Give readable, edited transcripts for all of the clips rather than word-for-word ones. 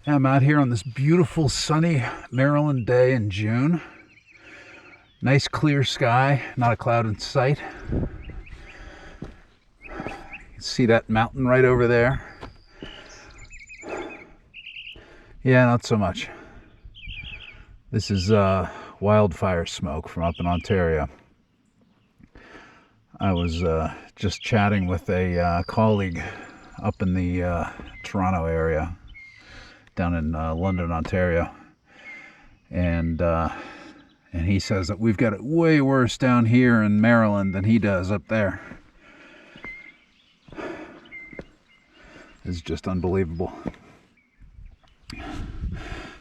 I'm out here on this beautiful sunny Maryland day in June. Nice clear sky, not a cloud in sight. You can see that mountain right over there. Yeah, not so much. This is wildfire smoke from up in Ontario. I was just chatting with a colleague up in the Toronto area, down in London, Ontario, and he says that we've got it way worse down here in Maryland than he does up there. It's just unbelievable.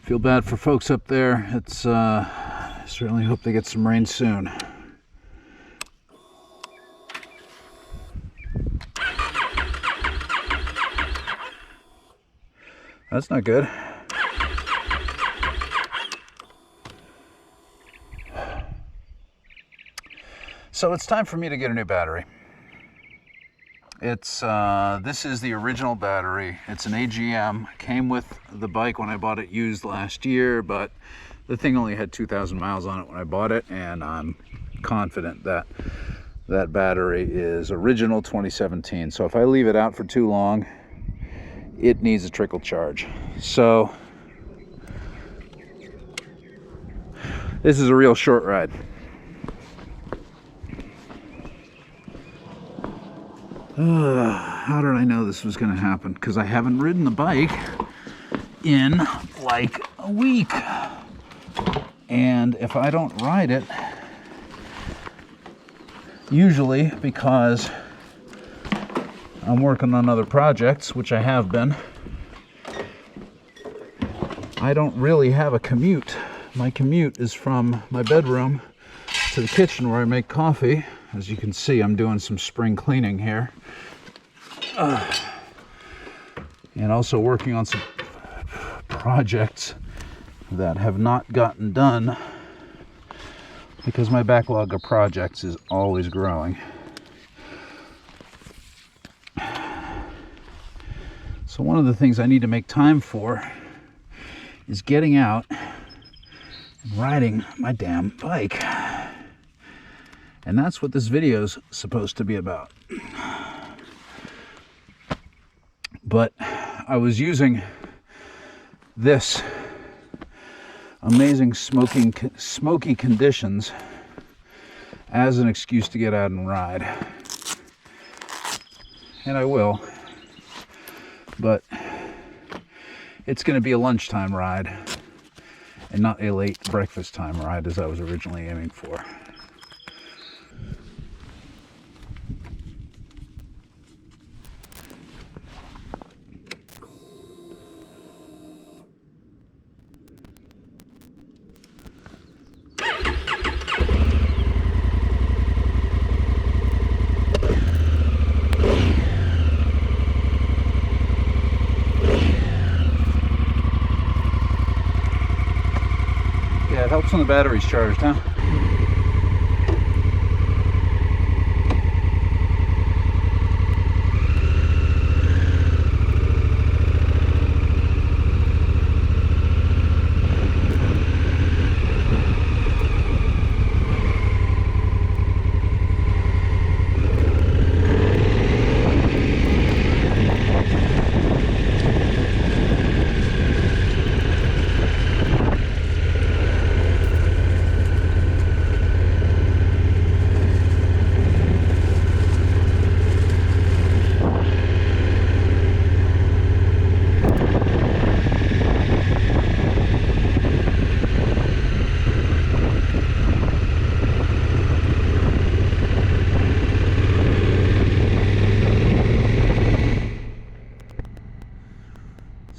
Feel bad for folks up there. It's certainly hope they get some rain soon. That's not good. So it's time for me to get a new battery. It's this is the original battery. It's an AGM. Came with the bike when I bought it used last year, but the thing only had 2,000 miles on it when I bought it, and I'm confident that that battery is original 2017. So if I leave it out for too long, it needs a trickle charge. So this is a real short ride. How did I know this was going to happen? Because I haven't ridden the bike in like a week. And if I don't ride it, usually because I'm working on other projects, which I have been, I don't really have a commute. My commute is from my bedroom to the kitchen where I make coffee. As you can see, I'm doing some spring cleaning here. And also working on some projects that have not gotten done because my backlog of projects is always growing. So one of the things I need to make time for is getting out and riding my damn bike. And that's what this video's supposed to be about. But I was using this amazing smoky conditions as an excuse to get out and ride. And I will. But it's going to be a lunchtime ride and not a late breakfast time ride as I was originally aiming for. Yeah, it helps when the battery's charged, huh?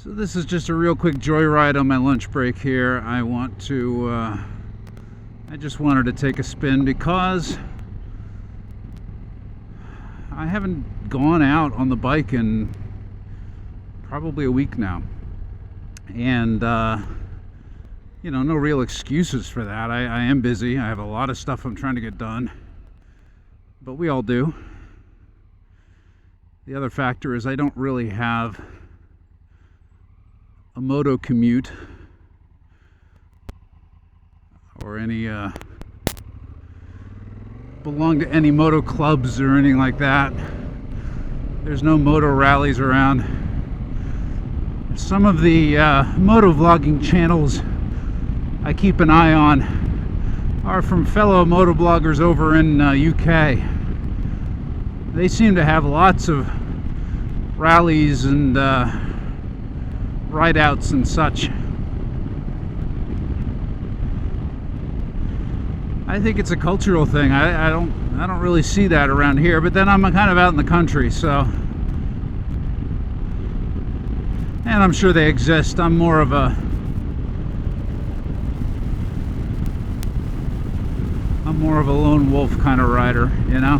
So this is just a real quick joyride on my lunch break here. I just wanted to take a spin because I haven't gone out on the bike in probably a week now. And, you know, no real excuses for that. I am busy. I have a lot of stuff I'm trying to get done. But we all do. The other factor is I don't really have moto commute or any belong to any moto clubs or anything like that. There's no moto rallies around. Some of the moto vlogging channels I keep an eye on are from fellow moto bloggers over in UK. They seem to have lots of rallies and ride-outs and such. I think it's a cultural thing. I don't really see that around here, but then I'm kind of out in the country, so, and I'm sure they exist. I'm more of a lone wolf kind of rider, you know?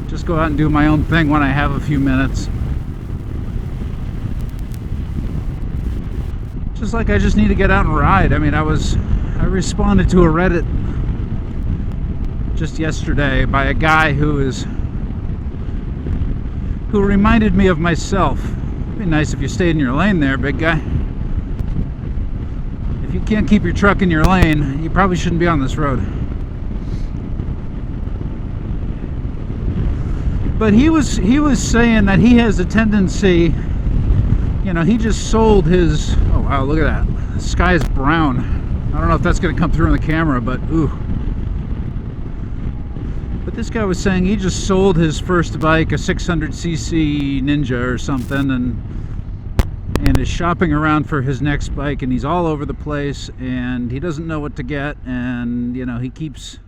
Just go out and do my own thing when I have a few minutes. Just like I just need to get out and ride. I mean, I responded to a Reddit just yesterday by a guy who reminded me of myself. It'd be nice if you stayed in your lane there, big guy. If you can't keep your truck in your lane, you probably shouldn't be on this road. But he was saying that he has a tendency, you know, he just sold his, oh wow, look at that. The sky is brown. I don't know if that's going to come through in the camera, but ooh. But this guy was saying he just sold his first bike, a 600cc Ninja or something, and is shopping around for his next bike, and he's all over the place, and he doesn't know what to get, and, you know, he keeps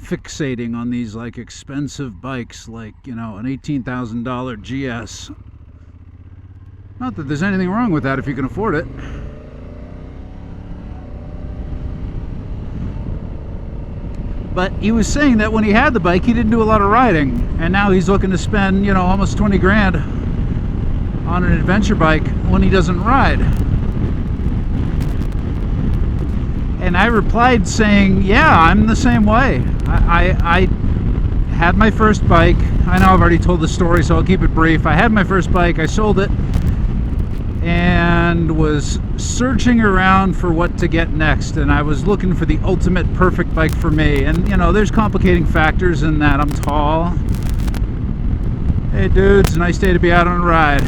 fixating on these like expensive bikes, like, you know, an $18,000 GS. Not that there's anything wrong with that if you can afford it. But he was saying that when he had the bike, he didn't do a lot of riding, and now he's looking to spend, you know, almost 20 grand on an adventure bike when he doesn't ride. And I replied saying, yeah, I'm the same way. I had my first bike. I know I've already told the story, so I'll keep it brief. I had my first bike, I sold it, and was searching around for what to get next, and I was looking for the ultimate perfect bike for me. And, you know, there's complicating factors in that. I'm tall. Hey dudes, nice day to be out on a ride.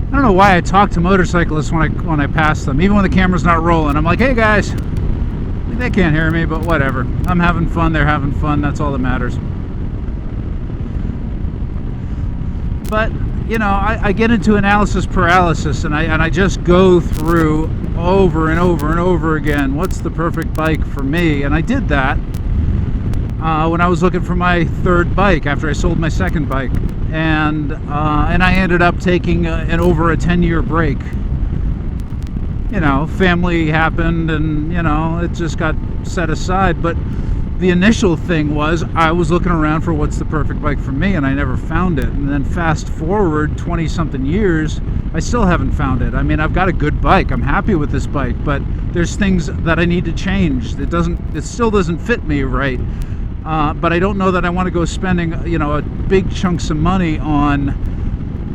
I don't know why I talk to motorcyclists when I pass them, even when the camera's not rolling. I'm like, hey guys. They can't hear me, but whatever. I'm having fun, they're having fun, that's all that matters. But, you know, I get into analysis paralysis, and I just go through over and over and over again, what's the perfect bike for me? And I did that when I was looking for my third bike after I sold my second bike. And I ended up taking over a 10-year break. You know, family happened, and, you know, it just got set aside. But the initial thing was I was looking around for what's the perfect bike for me, and I never found it. And then fast forward 20-something years, I still haven't found it. I mean, I've got a good bike. I'm happy with this bike, but there's things that I need to change. It still doesn't fit me right. But I don't know that I want to go spending, you know, a big chunks of money on,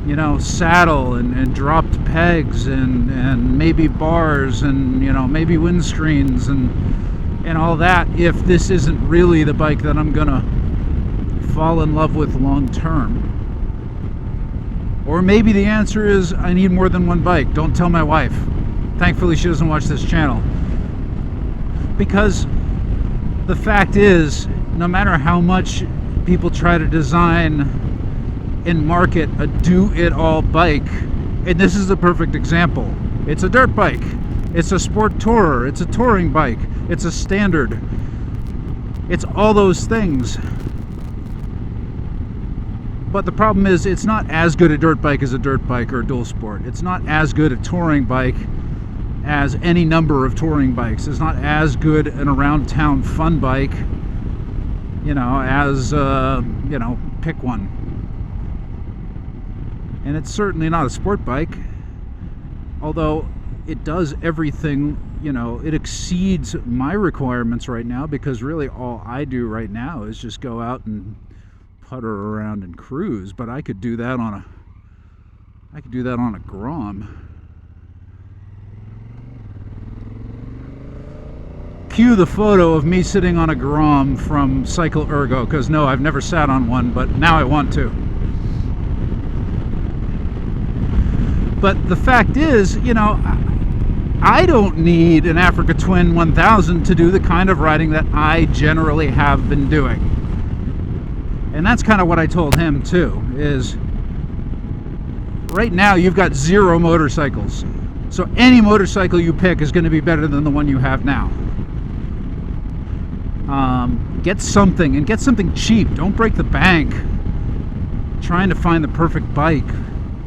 you know, saddle and dropped pegs and maybe bars and, you know, maybe windscreens and all that, if this isn't really the bike that I'm gonna fall in love with long term. Or maybe the answer is I need more than one bike. Don't tell my wife. Thankfully she doesn't watch this channel. Because the fact is, no matter how much people try to design and market a do-it-all bike, and this is a perfect example. It's a dirt bike, it's a sport tourer, it's a touring bike, it's a standard, it's all those things. But the problem is, it's not as good a dirt bike as a dirt bike or a dual sport. It's not as good a touring bike as any number of touring bikes. It's not as good an around town fun bike, you know, as you know, pick one. And it's certainly not a sport bike, although it does everything, you know, it exceeds my requirements right now, because really all I do right now is just go out and putter around and cruise. But I could do that on I could do that on a Grom. Cue the photo of me sitting on a Grom from Cycle Ergo, because no, I've never sat on one, but now I want to. But the fact is, you know, I don't need an Africa Twin 1000 to do the kind of riding that I generally have been doing. And that's kind of what I told him too, is right now you've got 0 motorcycles. So any motorcycle you pick is going to be better than the one you have now. Get something, and get something cheap. Don't break the bank trying to find the perfect bike.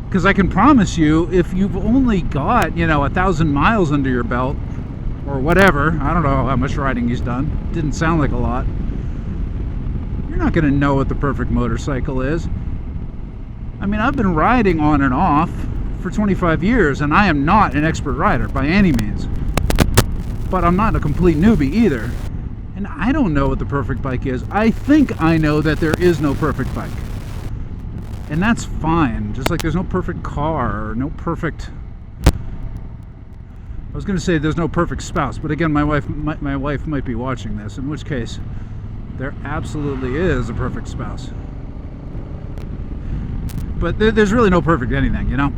Because I can promise you, if you've only got, you know, 1,000 miles under your belt, or whatever, I don't know how much riding he's done, didn't sound like a lot, you're not going to know what the perfect motorcycle is. I mean, I've been riding on and off for 25 years, and I am not an expert rider by any means. But I'm not a complete newbie either. And I don't know what the perfect bike is. I think I know that there is no perfect bike. And that's fine. Just like there's no perfect car or no perfect... I was going to say there's no perfect spouse, but again, my wife might be watching this, in which case there absolutely is a perfect spouse. But there's really no perfect anything, you know?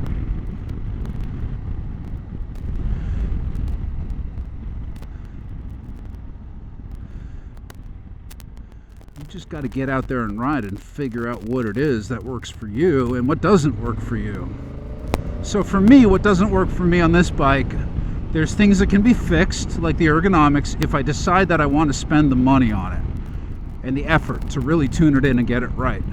You just got to get out there and ride and figure out what it is that works for you and what doesn't work for you. So for me, what doesn't work for me on this bike, there's things that can be fixed, like the ergonomics, if I decide that I want to spend the money on it and the effort to really tune it in and get it right.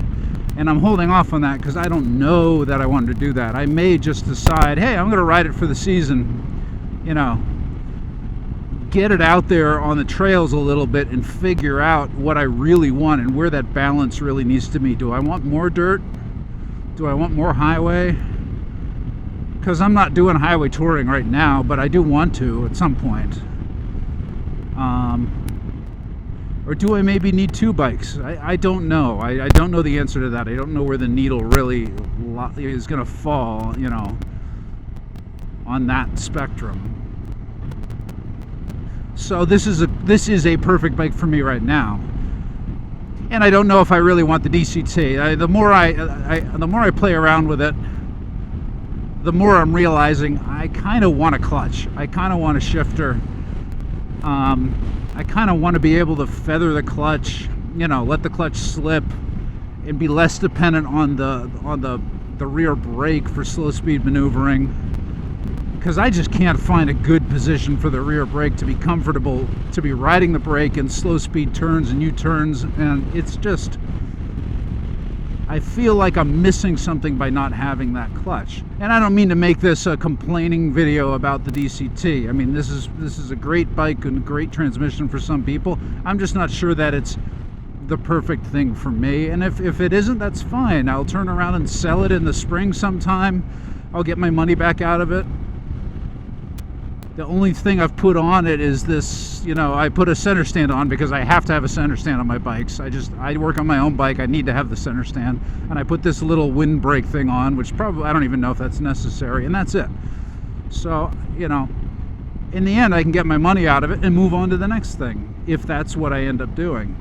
And I'm holding off on that because I don't know that I want to do that. I may just decide, hey, I'm going to ride it for the season, you know, get it out there on the trails a little bit and figure out what I really want and where that balance really needs to be. Do I want more dirt? Do I want more highway? Because I'm not doing highway touring right now, but I do want to at some point. Or do I maybe need 2 bikes? I don't know. I don't know the answer to that. I don't know where the needle really is going to fall, you know, on that spectrum. So this is a perfect bike for me right now, and I don't know if I really want the DCT. The more I play around with it, the more I'm realizing I kind of want a clutch. I kind of want a shifter. I kind of want to be able to feather the clutch, you know, let the clutch slip, and be less dependent on the rear brake for slow speed maneuvering. Because I just can't find a good position for the rear brake to be comfortable, to be riding the brake in slow speed turns and U-turns, and it's just, I feel like I'm missing something by not having that clutch. And I don't mean to make this a complaining video about the DCT. I mean, this is a great bike and a great transmission for some people. I'm just not sure that it's the perfect thing for me, and if it isn't, that's fine. I'll turn around and sell it in the spring sometime. I'll get my money back out of it. The only thing I've put on it is this, you know, I put a center stand on because I have to have a center stand on my bikes. I work on my own bike, I need to have the center stand. And I put this little windbreak thing on, which probably, I don't even know if that's necessary, and that's it. So, you know, in the end I can get my money out of it and move on to the next thing, if that's what I end up doing.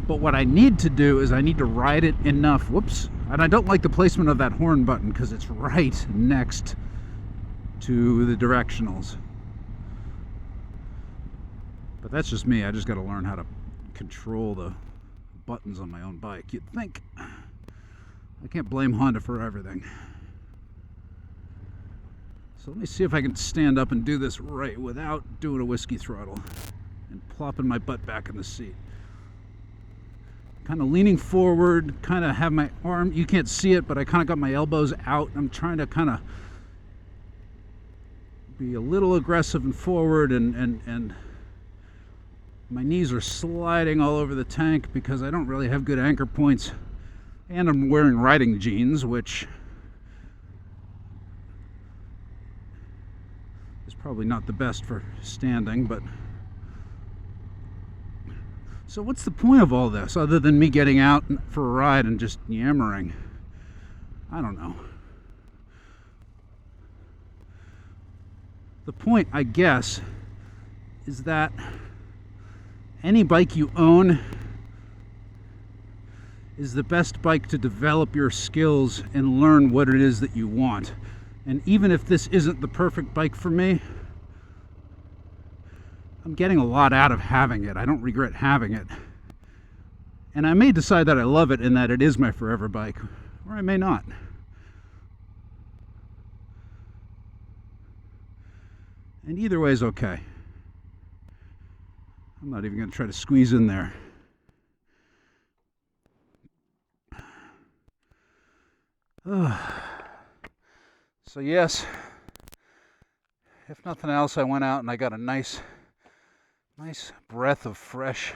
But what I need to do is I need to ride it enough, whoops, and I don't like the placement of that horn button because it's right next to the directionals. But that's just me. I just got to learn how to control the buttons on my own bike. You'd think. I can't blame Honda for everything. So let me see if I can stand up and do this right without doing a whiskey throttle and plopping my butt back in the seat. Kind of leaning forward, kind of have my arm, you can't see it, but I kind of got my elbows out. I'm trying to kind of be a little aggressive and forward, and my knees are sliding all over the tank because I don't really have good anchor points, and I'm wearing riding jeans, which is probably not the best for standing. But so what's the point of all this other than me getting out for a ride and just yammering? I don't know. The point, I guess, is that any bike you own is the best bike to develop your skills and learn what it is that you want. And even if this isn't the perfect bike for me, I'm getting a lot out of having it. I don't regret having it. And I may decide that I love it and that it is my forever bike, or I may not. And either way is okay. I'm not even going to try to squeeze in there. So yes, if nothing else, I went out and I got a nice breath of fresh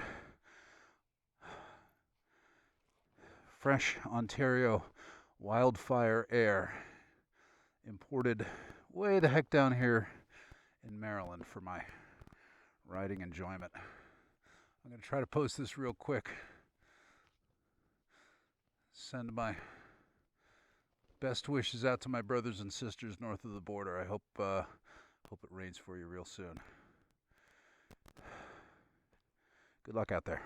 Ontario wildfire air, imported way the heck down here in Maryland for my riding enjoyment. I'm going to try to post this real quick. Send my best wishes out to my brothers and sisters north of the border. I hope it rains for you real soon. Good luck out there.